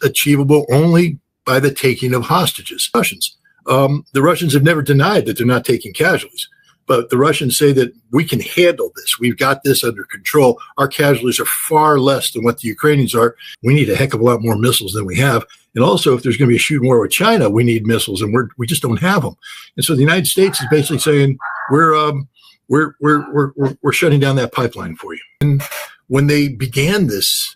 achievable only by the taking of hostages. The Russians have never denied that they're not taking casualties, but the Russians say that we can handle this. We've got this under control. Our casualties are far less than what the Ukrainians are. We need a heck of a lot more missiles than we have. And also, if there's going to be a shooting war with China, we need missiles, and we just don't have them. And so the United States is basically saying we're shutting down that pipeline for you. And when they began this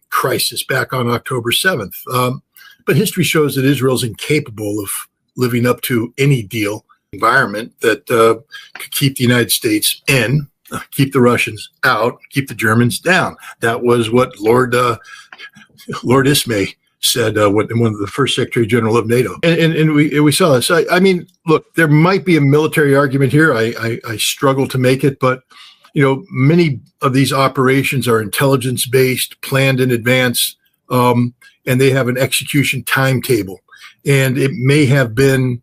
crisis back on October 7th, but history shows that Israel is incapable of living up to any deal environment that could keep the United States in, keep the Russians out, keep the Germans down. That was what Lord Ismay said when one of the first Secretary General of NATO. And we saw this. I mean, look, there might be a military argument here. I struggle to make it, but many of these operations are intelligence-based, planned in advance, and they have an execution timetable. And it may have been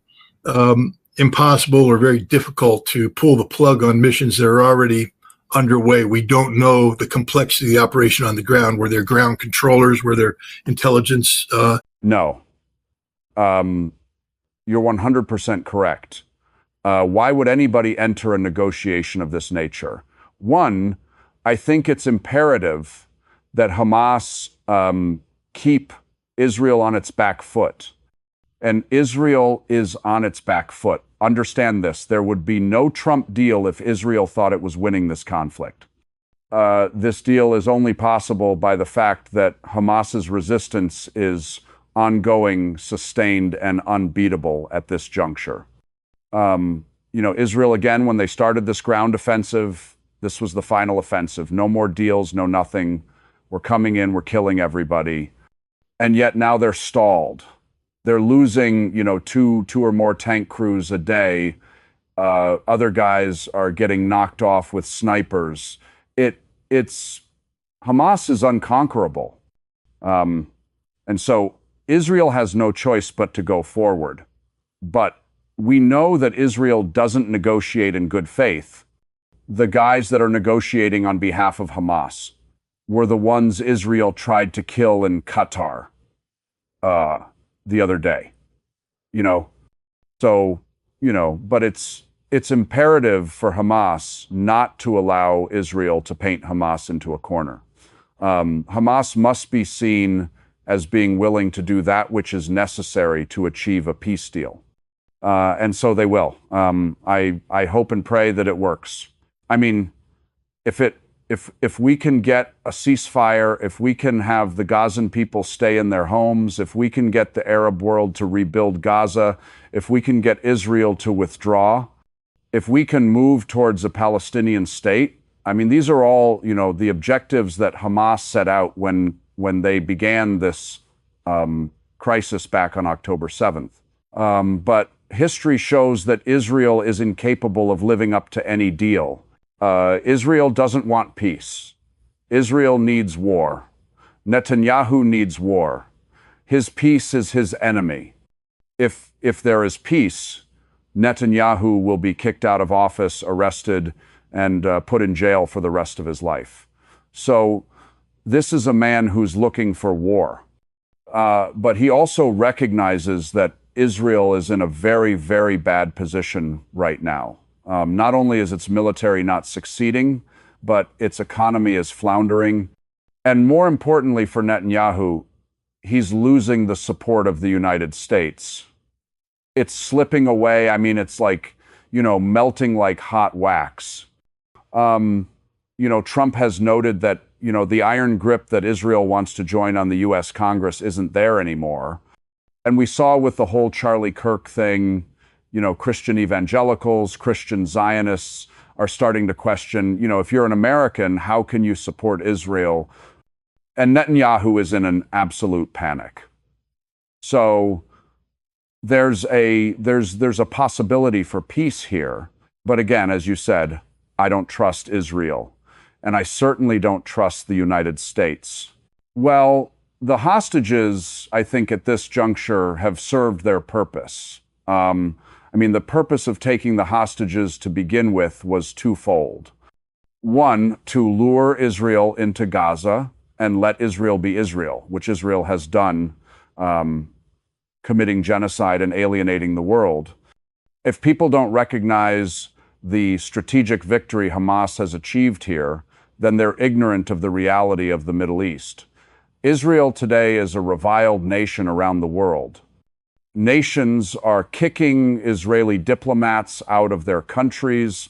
impossible or very difficult to pull the plug on missions that are already underway. We don't know the complexity of the operation on the ground. Were there ground controllers? Were there intelligence? No. You're 100% correct. Why would anybody enter a negotiation of this nature? One, I think it's imperative that Hamas keep Israel on its back foot. And Israel is on its back foot. Understand this. There would be no Trump deal if Israel thought it was winning this conflict. This deal is only possible by the fact that Hamas's resistance is ongoing, sustained, and unbeatable at this juncture. Israel, again, when they started this ground offensive, this was the final offensive. No more deals, no nothing. We're coming in, we're killing everybody. And yet now they're stalled. They're losing, two or more tank crews a day. Other guys are getting knocked off with snipers. Hamas is unconquerable. And so Israel has no choice but to go forward. But we know that Israel doesn't negotiate in good faith. The guys that are negotiating on behalf of Hamas were the ones Israel tried to kill in Qatar the other day. But it's imperative for Hamas not to allow Israel to paint Hamas into a corner. Hamas must be seen as being willing to do that which is necessary to achieve a peace deal. And so they will. I hope and pray that it works. I mean, if we can get a ceasefire, if we can have the Gazan people stay in their homes, if we can get the Arab world to rebuild Gaza, if we can get Israel to withdraw, if we can move towards a Palestinian state, I mean, these are all, the objectives that Hamas set out when they began this crisis back on October 7th. But history shows that Israel is incapable of living up to any deal. Israel doesn't want peace. Israel needs war. Netanyahu needs war. His peace is his enemy. If there is peace, Netanyahu will be kicked out of office, arrested, and put in jail for the rest of his life. So this is a man who's looking for war. But he also recognizes that Israel is in a very, very bad position right now. Not only is its military not succeeding, but its economy is floundering. And more importantly for Netanyahu, he's losing the support of the United States. It's slipping away. I mean, it's like, melting like hot wax. Trump has noted that, the iron grip that Israel wants to join on the U.S. Congress isn't there anymore. And we saw with the whole Charlie Kirk thing, Christian evangelicals, Christian Zionists are starting to question, if you're an American, how can you support Israel? And Netanyahu is in an absolute panic. So there's a possibility for peace here. But again, as you said, I don't trust Israel. And I certainly don't trust the United States. Well, the hostages, I think at this juncture, have served their purpose. The purpose of taking the hostages to begin with was twofold. One, to lure Israel into Gaza and let Israel be Israel, which Israel has done, committing genocide and alienating the world. If people don't recognize the strategic victory Hamas has achieved here, then they're ignorant of the reality of the Middle East. Israel today is a reviled nation around the world. Nations are kicking Israeli diplomats out of their countries.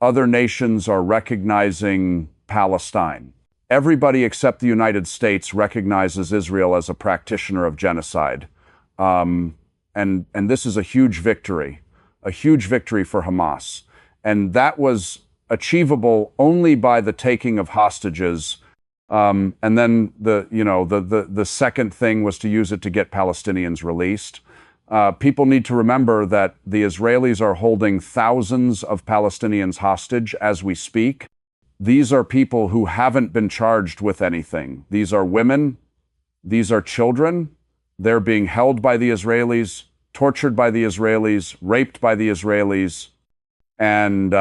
Other nations are recognizing Palestine. Everybody except the United States recognizes Israel as a practitioner of genocide. And this is a huge victory for Hamas. And that was achievable only by the taking of hostages. And then the second thing was to use it to get Palestinians released. People need to remember that the Israelis are holding thousands of Palestinians hostage as we speak. These are people who haven't been charged with anything. These are women. These are children. They're being held by the Israelis, tortured by the Israelis, raped by the Israelis. And,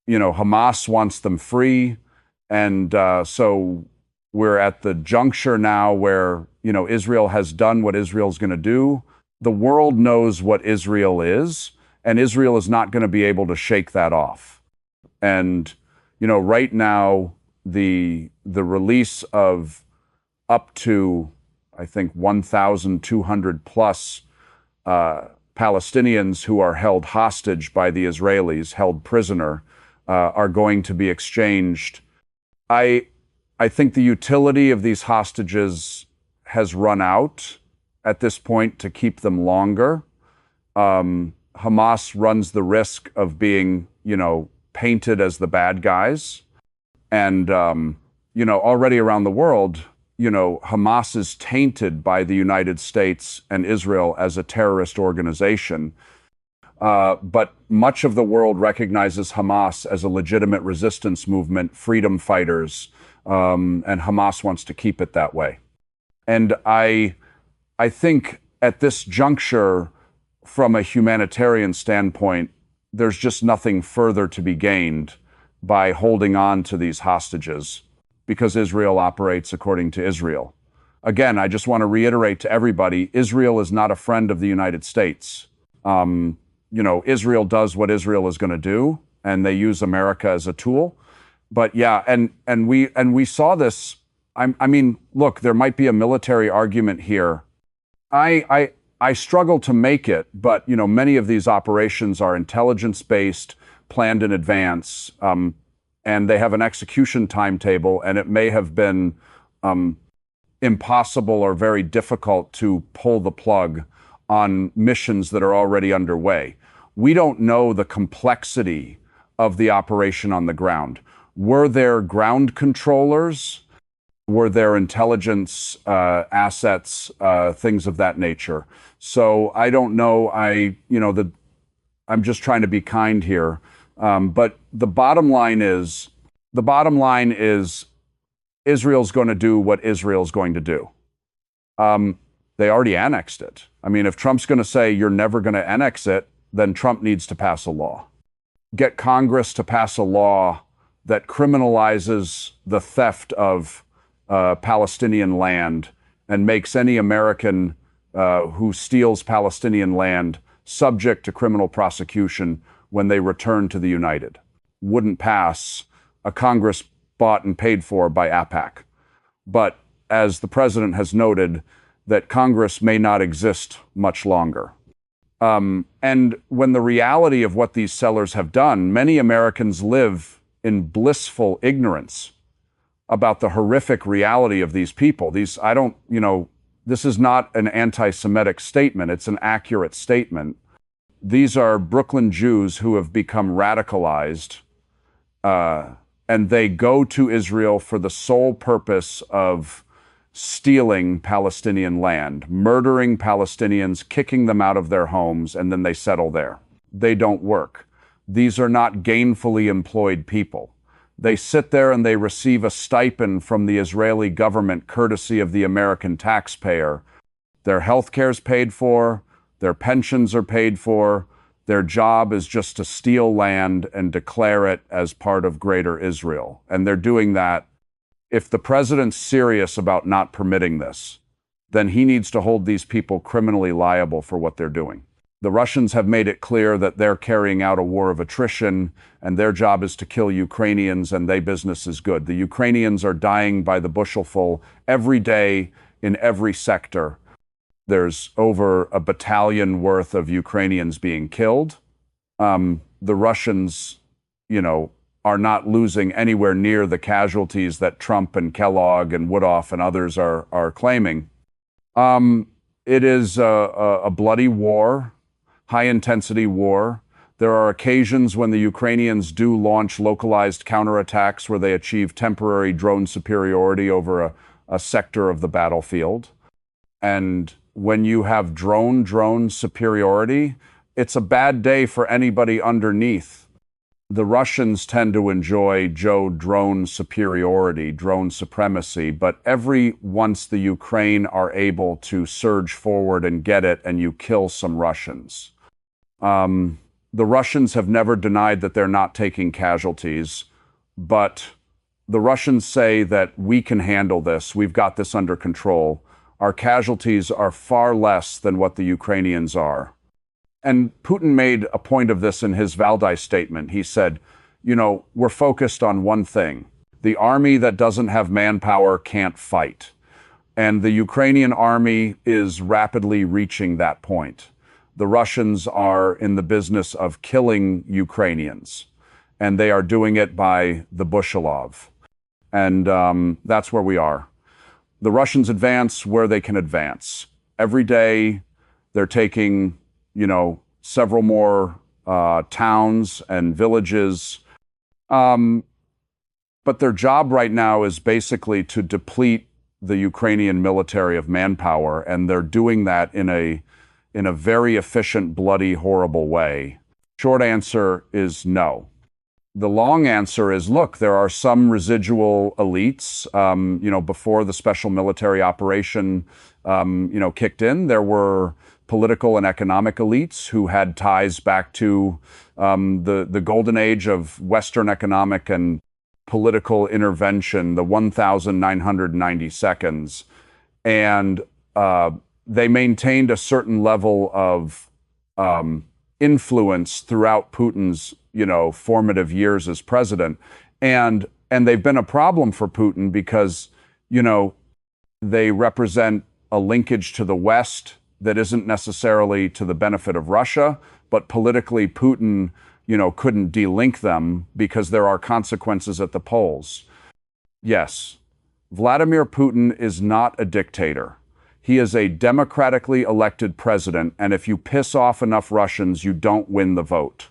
Hamas wants them free. And so we're at the juncture now where, Israel has done what Israel's going to do. The world knows what Israel is, and Israel is not going to be able to shake that off. And, right now, the release of up to, I think, 1,200 plus Palestinians who are held hostage by the Israelis, held prisoner, are going to be exchanged. I think the utility of these hostages has run out at this point to keep them longer. Hamas runs the risk of being, painted as the bad guys. And, already around the world, Hamas is tainted by the United States and Israel as a terrorist organization. But much of the world recognizes Hamas as a legitimate resistance movement, freedom fighters, and Hamas wants to keep it that way. And I think at this juncture, from a humanitarian standpoint, there's just nothing further to be gained by holding on to these hostages because Israel operates according to Israel. Again, I just want to reiterate to everybody, Israel is not a friend of the United States. Israel does what Israel is going to do, and they use America as a tool. But yeah, and we saw this. I mean, look, there might be a military argument here. I struggle to make it, but many of these operations are intelligence-based, planned in advance, and they have an execution timetable, and it may have been impossible or very difficult to pull the plug on missions that are already underway. We don't know the complexity of the operation on the ground. Were there ground controllers? Were there intelligence assets, things of that nature? So I don't know. I'm just trying to be kind here. But the bottom line is Israel's going to do what Israel's going to do. They already annexed it. I mean, if Trump's going to say you're never going to annex it, then Trump needs to pass a law. Get Congress to pass a law that criminalizes the theft of Palestinian land and makes any American who steals Palestinian land subject to criminal prosecution when they return to the United. Wouldn't pass a Congress bought and paid for by AIPAC. But as the president has noted, that Congress may not exist much longer. And when the reality of what these sellers have done, many Americans live in blissful ignorance about the horrific reality of these people. This is not an anti-Semitic statement. It's an accurate statement. These are Brooklyn Jews who have become radicalized, and they go to Israel for the sole purpose of stealing Palestinian land, murdering Palestinians, kicking them out of their homes, and then they settle there. They don't work. These are not gainfully employed people. They sit there and they receive a stipend from the Israeli government courtesy of the American taxpayer. Their health care is paid for, their pensions are paid for, their job is just to steal land and declare it as part of Greater Israel. And they're doing that If the president's serious about not permitting this, then he needs to hold these people criminally liable for what they're doing. The Russians have made it clear that they're carrying out a war of attrition, and their job is to kill Ukrainians, and their business is good. The Ukrainians are dying by the bushelful every day in every sector. There's over a battalion worth of Ukrainians being killed. The Russians, are not losing anywhere near the casualties that Trump and Kellogg and Woodoff and others are claiming. It is a bloody war, high-intensity war. There are occasions when the Ukrainians do launch localized counterattacks where they achieve temporary drone superiority over a sector of the battlefield. And when you have drone superiority, it's a bad day for anybody underneath. The Russians tend to enjoy drone superiority, drone supremacy, but once the Ukraine are able to surge forward and get it, and you kill some Russians. The Russians have never denied that they're not taking casualties, but the Russians say that we can handle this, we've got this under control. Our casualties are far less than what the Ukrainians are. And Putin made a point of this in his Valdai statement. He said, we're focused on one thing. The army that doesn't have manpower can't fight. And the Ukrainian army is rapidly reaching that point. The Russians are in the business of killing Ukrainians, and they are doing it by the Bushelov. And that's where we are. The Russians advance where they can advance. Every day they're taking several more towns and villages. But their job right now is basically to deplete the Ukrainian military of manpower, and they're doing that in a very efficient, bloody, horrible way. Short answer is no. The long answer is, look, there are some residual elites. Before the special military operation, kicked in, there were political and economic elites who had ties back to the golden age of Western economic and political intervention, the 1,990 seconds. And they maintained a certain level of influence throughout Putin's, formative years as president. And they've been a problem for Putin because, they represent a linkage to the West that isn't necessarily to the benefit of Russia, but politically Putin, couldn't delink them because there are consequences at the polls. Yes, Vladimir Putin is not a dictator. He is a democratically elected president, and if you piss off enough Russians, you don't win the vote.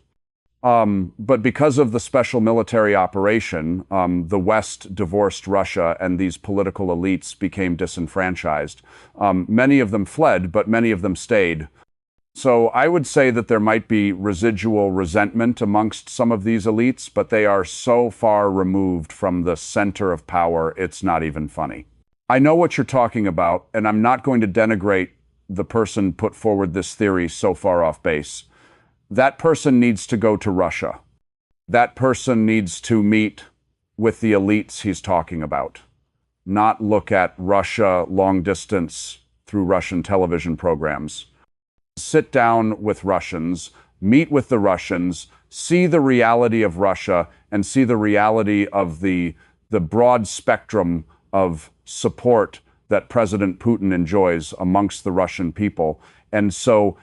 But because of the special military operation, the West divorced Russia and these political elites became disenfranchised. Many of them fled, but many of them stayed. So I would say that there might be residual resentment amongst some of these elites, but they are so far removed from the center of power, it's not even funny. I know what you're talking about, and I'm not going to denigrate the person put forward this theory so far off base. That person needs to go to Russia. That person needs to meet with the elites he's talking about, not look at Russia long distance through Russian television programs. Sit down with Russians, meet with the Russians, see the reality of Russia, and see the reality of the broad spectrum of support that President Putin enjoys amongst the Russian people. And so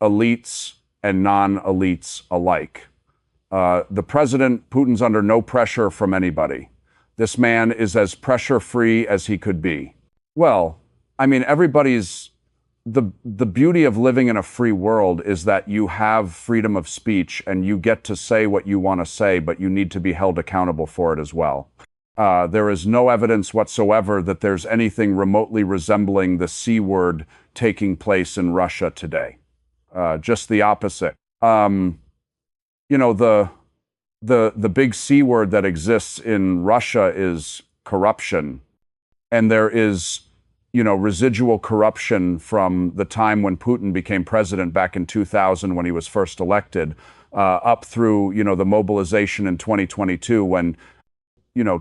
elites and non-elites alike. The president, Putin's under no pressure from anybody. This man is as pressure-free as he could be. Well, the beauty of living in a free world is that you have freedom of speech and you get to say what you want to say, but you need to be held accountable for it as well. There is no evidence whatsoever that there's anything remotely resembling the C word taking place in Russia today. Just the opposite. The big C word that exists in Russia is corruption. And there is, residual corruption from the time when Putin became president back in 2000 when he was first elected, up through, the mobilization in 2022 when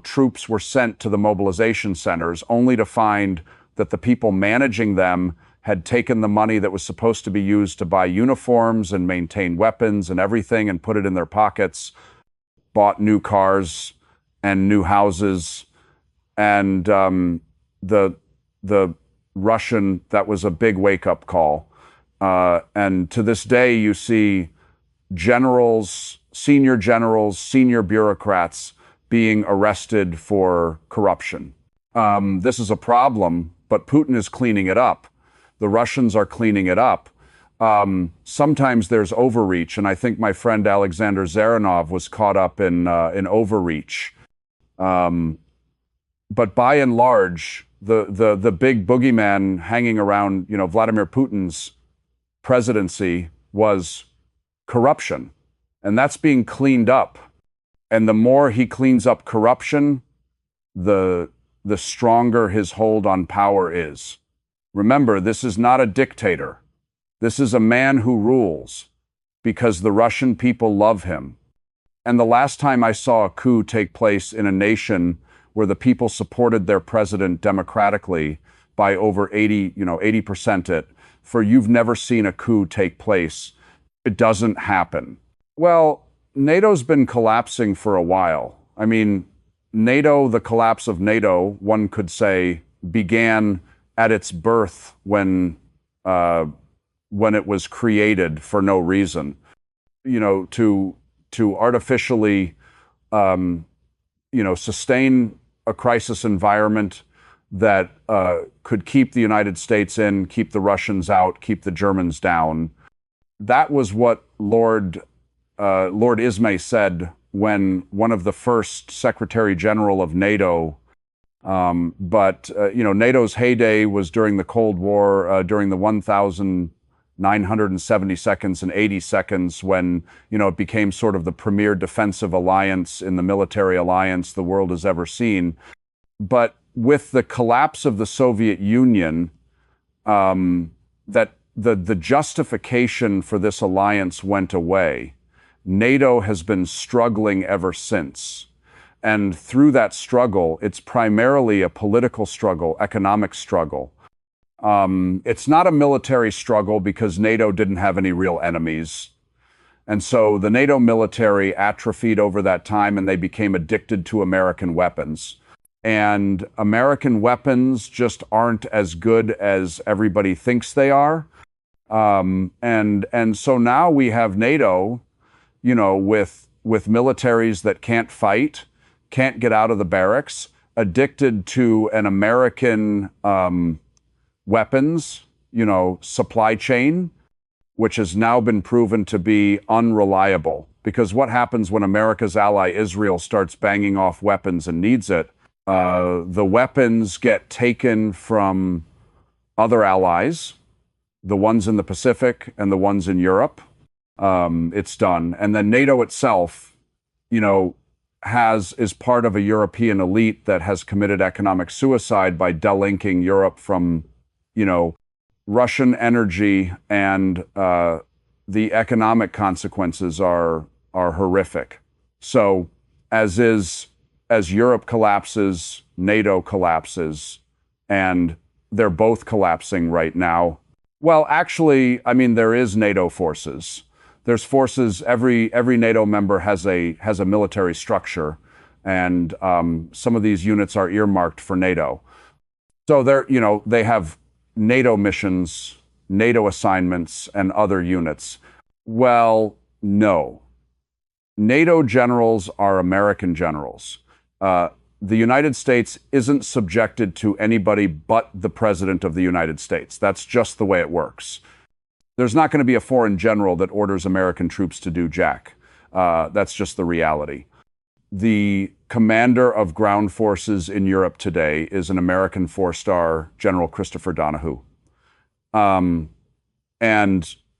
troops were sent to the mobilization centers only to find that the people managing them had taken the money that was supposed to be used to buy uniforms and maintain weapons and everything and put it in their pockets, bought new cars and new houses. And the Russian, that was a big wake-up call. And to this day, you see generals, senior bureaucrats being arrested for corruption. This is a problem, but Putin is cleaning it up. The Russians are cleaning it up. Sometimes there's overreach, and I think my friend Alexander Zaranov was caught up in overreach. But by and large, the big boogeyman hanging around, Vladimir Putin's presidency was corruption, and that's being cleaned up. And the more he cleans up corruption, the stronger his hold on power is. Remember, this is not a dictator. This is a man who rules because the Russian people love him. And the last time I saw a coup take place in a nation where the people supported their president democratically by over 80% for you've never seen a coup take place. It doesn't happen. Well, NATO's been collapsing for a while. I mean, the collapse of NATO, one could say, began at its birth when it was created for no reason. To artificially, sustain a crisis environment that could keep the United States in, keep the Russians out, keep the Germans down. That was what Lord Ismay said when one of the first Secretary General of NATO. NATO's heyday was during the Cold War, during the 1,970 seconds and 80 seconds when, it became sort of the premier defensive alliance in the military alliance the world has ever seen. But with the collapse of the Soviet Union, that the justification for this alliance went away. NATO has been struggling ever since. And through that struggle, it's primarily a political struggle, economic struggle. It's not a military struggle because NATO didn't have any real enemies. And so the NATO military atrophied over that time and they became addicted to American weapons. And American weapons just aren't as good as everybody thinks they are. And so now we have NATO, with militaries that can't fight, can't get out of the barracks, addicted to an American weapons, supply chain, which has now been proven to be unreliable. Because what happens when America's ally Israel starts banging off weapons and needs it? The weapons get taken from other allies, the ones in the Pacific and the ones in Europe. It's done. And then NATO itself, is part of a European elite that has committed economic suicide by delinking Europe from, Russian energy, and the economic consequences are horrific. So as Europe collapses, NATO collapses, and they're both collapsing right now. Well, actually, there is NATO forces. There's forces. Every NATO member has a military structure, and some of these units are earmarked for NATO. So they have NATO missions, NATO assignments, and other units. Well, no. NATO generals are American generals. The United States isn't subjected to anybody but the President of the United States. That's just the way it works. There's not going to be a foreign general that orders American troops to do jack. That's just the reality. The commander of ground forces in Europe today is an American four-star General Christopher Donahue. And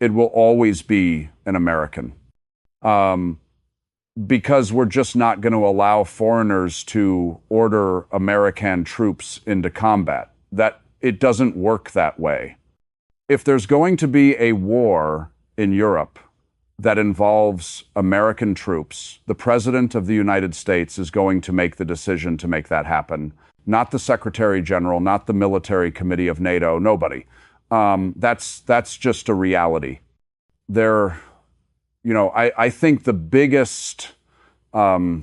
it will always be an American. Because we're just not going to allow foreigners to order American troops into combat. That it doesn't work that way. If there's going to be a war in Europe, that involves American troops, the President of the United States is going to make the decision to make that happen. Not the Secretary General, not the Military Committee of NATO, nobody. That's just a reality. I think the biggest, where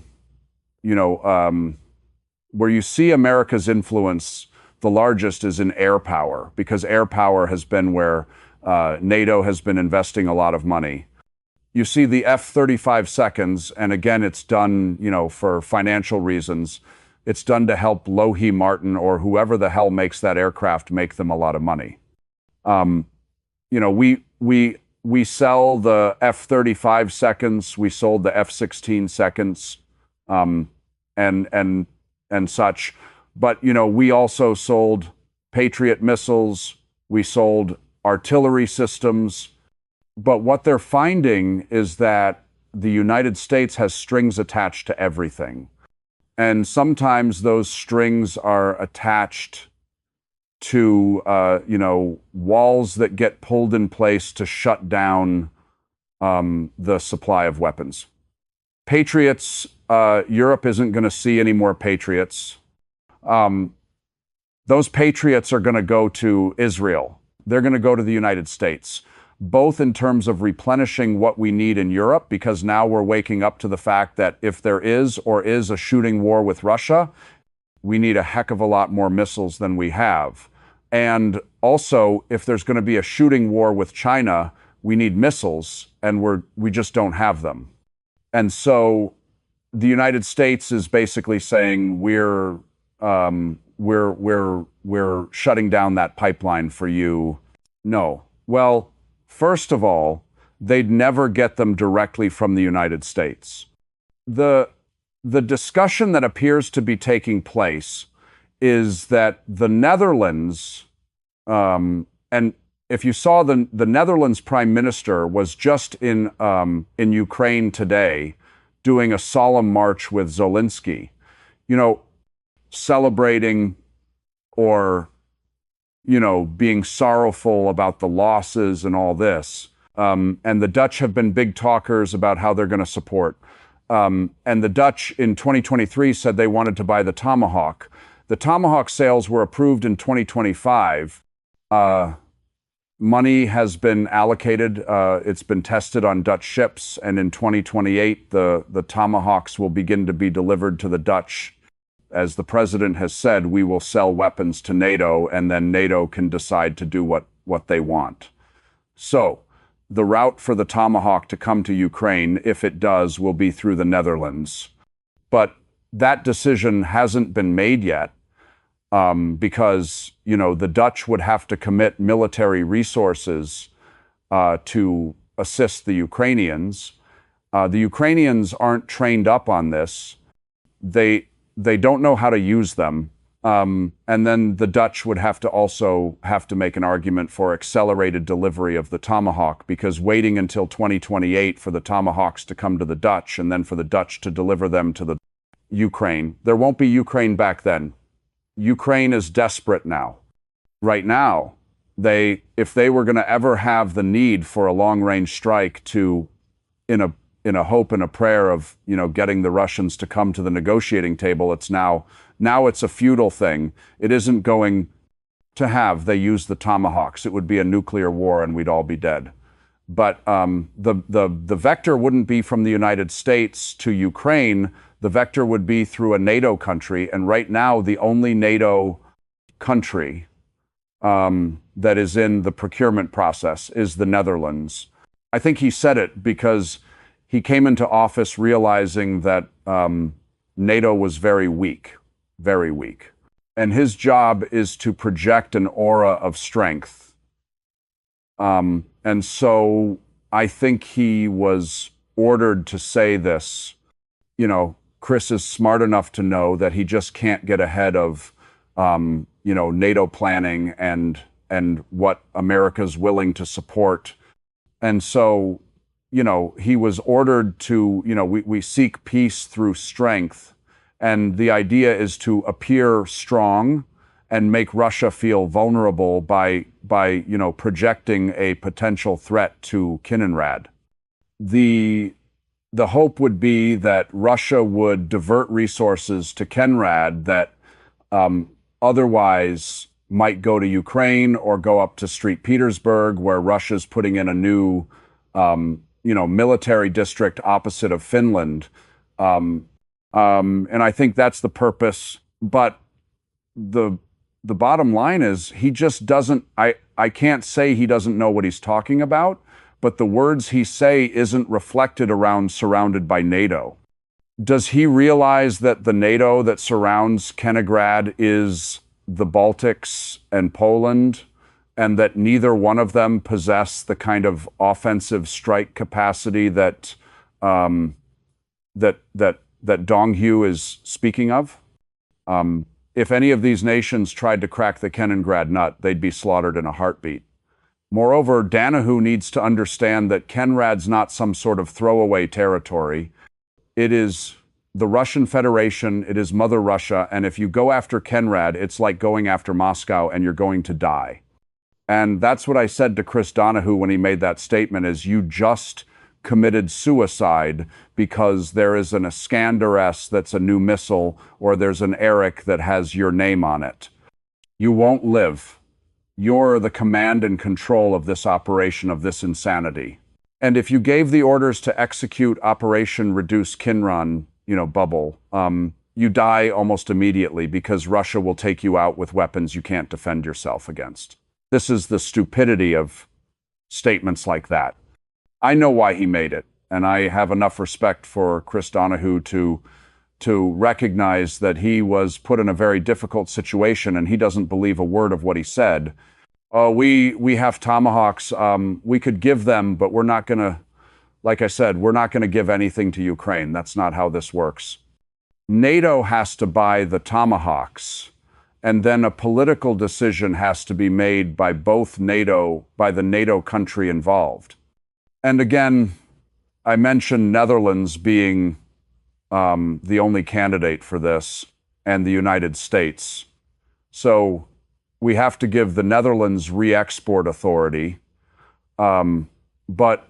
you see America's influence the largest is in air power, because air power has been where NATO has been investing a lot of money. You see the F-35 seconds, and again, it's done, for financial reasons. It's done to help Lockheed Martin or whoever the hell makes that aircraft make them a lot of money. We sell the F-35 seconds, we sold the F-16 seconds, and such. But, we also sold Patriot missiles, we sold artillery systems. But what they're finding is that the United States has strings attached to everything. And sometimes those strings are attached to, walls that get pulled in place to shut down the supply of weapons. Patriots, Europe isn't going to see any more Patriots. Those Patriots are going to go to Israel. They're going to go to the United States, both in terms of replenishing what we need in Europe, because now we're waking up to the fact that if there is a shooting war with Russia, we need a heck of a lot more missiles than we have. And also, if there's going to be a shooting war with China, we need missiles, and we just don't have them. And so the United States is basically saying we're shutting down that pipeline for you. No. Well, first of all, they'd never get them directly from the United States. The discussion that appears to be taking place is that the Netherlands, and if you saw the Netherlands Prime Minister was just in Ukraine today doing a solemn march with Zelensky, celebrating or being sorrowful about the losses and all this. And the Dutch have been big talkers about how they're going to support. And the Dutch in 2023 said they wanted to buy the Tomahawk. The Tomahawk sales were approved in 2025. Money has been allocated. It's been tested on Dutch ships. And in 2028, the Tomahawks will begin to be delivered to the Dutch. As the president has said, we will sell weapons to NATO, and then NATO can decide to do what they want. So the route for the Tomahawk to come to Ukraine, if it does, will be through the Netherlands. But that decision hasn't been made yet, because, the Dutch would have to commit military resources to assist the Ukrainians. The Ukrainians aren't trained up on this. They don't know how to use them. And then the Dutch would have to make an argument for accelerated delivery of the Tomahawk, because waiting until 2028 for the Tomahawks to come to the Dutch and then for the Dutch to deliver them to the Ukraine, there won't be Ukraine back then. Ukraine is desperate now. Right now, if they were going to ever have the need for a long-range strike in a hope and a prayer of, getting the Russians to come to the negotiating table, it's now it's a futile thing. It isn't going to have they use the Tomahawks. It would be a nuclear war and we'd all be dead. But the vector wouldn't be from the United States to Ukraine. The vector would be through a NATO country. And right now, the only NATO country that is in the procurement process is the Netherlands. I think he said it because he came into office realizing that NATO was very weak. And his job is to project an aura of strength. And so I think he was ordered to say this. Chris is smart enough to know that he just can't get ahead of, NATO planning and what America's willing to support. And so, he was ordered to, we seek peace through strength. And the idea is to appear strong and make Russia feel vulnerable by projecting a potential threat to Kaliningrad. the the hope would be that Russia would divert resources to Kenrad that otherwise might go to Ukraine or go up to St. Petersburg, where Russia's putting in a new, military district opposite of Finland. And I think that's the purpose. But the bottom line is he just doesn't. I can't say he doesn't know what he's talking about, but the words he say isn't reflected around surrounded by NATO. Does he realize that the NATO that surrounds Kaliningrad is the Baltics and Poland, and that neither one of them possess the kind of offensive strike capacity that Donghu is speaking of? If any of these nations tried to crack the Kaliningrad nut, they'd be slaughtered in a heartbeat. Moreover, Danahu needs to understand that Kenrad's not some sort of throwaway territory. It is the Russian Federation, it is Mother Russia, and if you go after Kenrad, it's like going after Moscow and you're going to die. And that's what I said to Chris Donahue when he made that statement, is you just committed suicide because there is an Iskander-S that's a new missile, or there's an Eric that has your name on it. You won't live. You're the command and control of this operation, of this insanity. And if you gave the orders to execute Operation Reduce Kinrun, bubble, you die almost immediately because Russia will take you out with weapons you can't defend yourself against. This is the stupidity of statements like that. I know why he made it, and I have enough respect for Chris Donahue to recognize that he was put in a very difficult situation and he doesn't believe a word of what he said. We have Tomahawks. We could give them, but we're not going to, like I said, we're not going to give anything to Ukraine. That's not how this works. NATO has to buy the Tomahawks, and then a political decision has to be made by the NATO country involved. And again, I mentioned Netherlands being the only candidate for this, and the United States. So we have to give the Netherlands re-export authority, but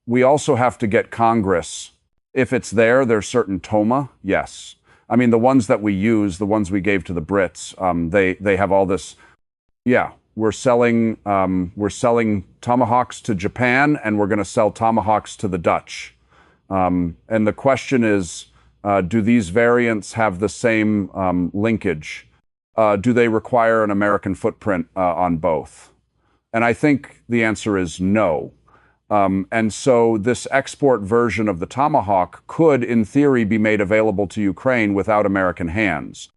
we also have to get Congress. If it's there's certain TOMA, yes. I mean, the ones that we use, the ones we gave to the Brits, they have all this. Yeah, we're selling Tomahawks to Japan, and we're going to sell Tomahawks to the Dutch. And the question is, do these variants have the same linkage? Do they require an American footprint on both? And I think the answer is no. And so this export version of the Tomahawk could, in theory, be made available to Ukraine without American hands.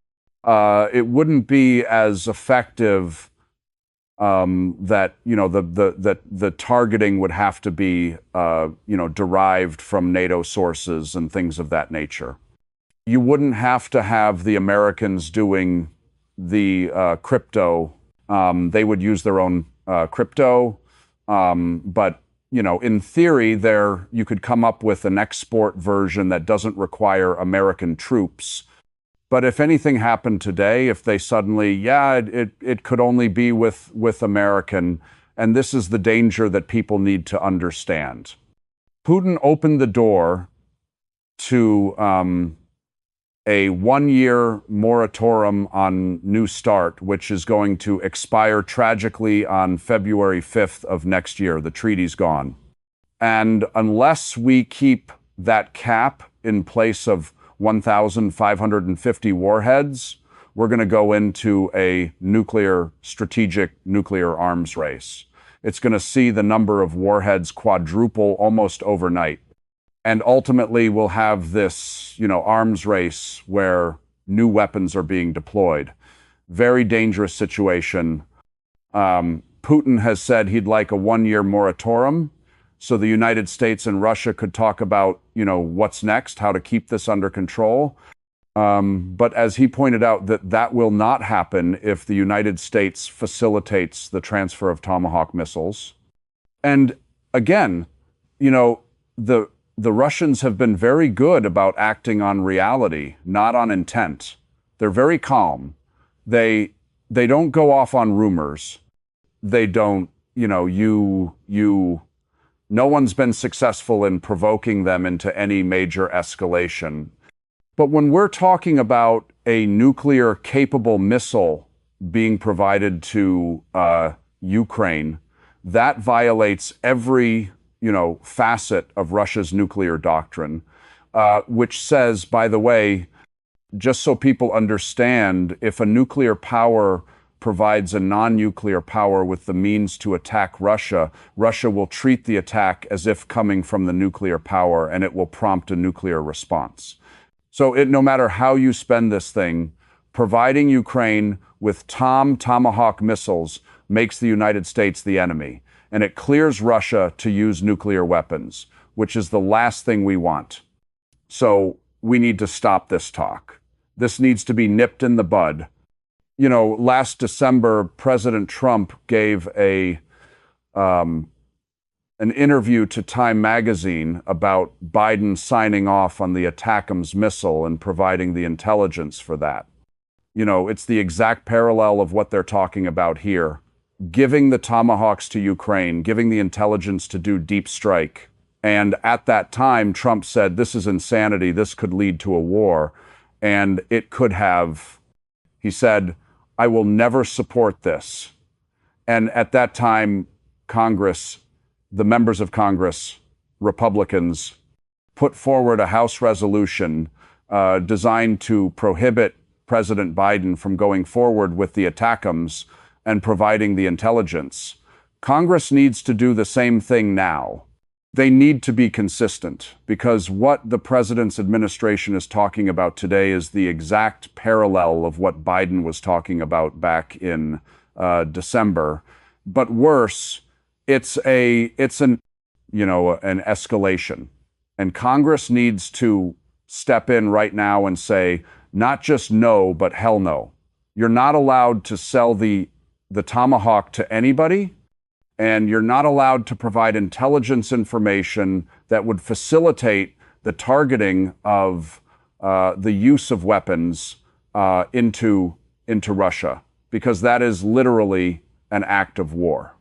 It wouldn't be as effective. That the targeting would have to be derived from NATO sources and things of that nature. You wouldn't have to have the Americans doing the crypto. They would use their own crypto, but in theory, you could come up with an export version that doesn't require American troops. But if anything happened today, if they suddenly, it could only be with American, and this is the danger that people need to understand. Putin opened the door to a 1-year moratorium on New START, which is going to expire tragically on February 5th of next year. The treaty's gone. And unless we keep that cap in place of 1,550 warheads, we're going to go into a strategic nuclear arms race. It's going to see the number of warheads quadruple almost overnight. And ultimately, we'll have this, arms race where new weapons are being deployed. Very dangerous situation. Putin has said he'd like a 1-year moratorium, so the United States and Russia could talk about, what's next, how to keep this under control. But as he pointed out, that will not happen if the United States facilitates the transfer of Tomahawk missiles. And again, the Russians have been very good about acting on reality, not on intent. They're very calm. They don't go off on rumors. They don't, No one's been successful in provoking them into any major escalation. But when we're talking about a nuclear-capable missile being provided to Ukraine, that violates every, facet of Russia's nuclear doctrine, which says, by the way, just so people understand, if a nuclear power provides a non-nuclear power with the means to attack Russia, Russia will treat the attack as if coming from the nuclear power, and it will prompt a nuclear response. So no matter how you spend this thing, providing Ukraine with Tomahawk missiles makes the United States the enemy, and it clears Russia to use nuclear weapons, which is the last thing we want. So we need to stop this talk. This needs to be nipped in the bud. Last December, President Trump gave an interview to Time magazine about Biden signing off on the ATACMS missile and providing the intelligence for that. It's the exact parallel of what they're talking about here. Giving the Tomahawks to Ukraine, giving the intelligence to do deep strike. And at that time, Trump said, this is insanity, this could lead to a war. And it could have. He said, I will never support this. And at that time, Congress, the members of Congress, Republicans, put forward a House resolution designed to prohibit President Biden from going forward with the ATACMS and providing the intelligence. Congress needs to do the same thing now. They need to be consistent, because what the president's administration is talking about today is the exact parallel of what Biden was talking about back in December. But worse, it's an escalation. And Congress needs to step in right now and say, not just no, but hell no. You're not allowed to sell the Tomahawk to anybody. And you're not allowed to provide intelligence information that would facilitate the targeting of the use of weapons into Russia, because that is literally an act of war.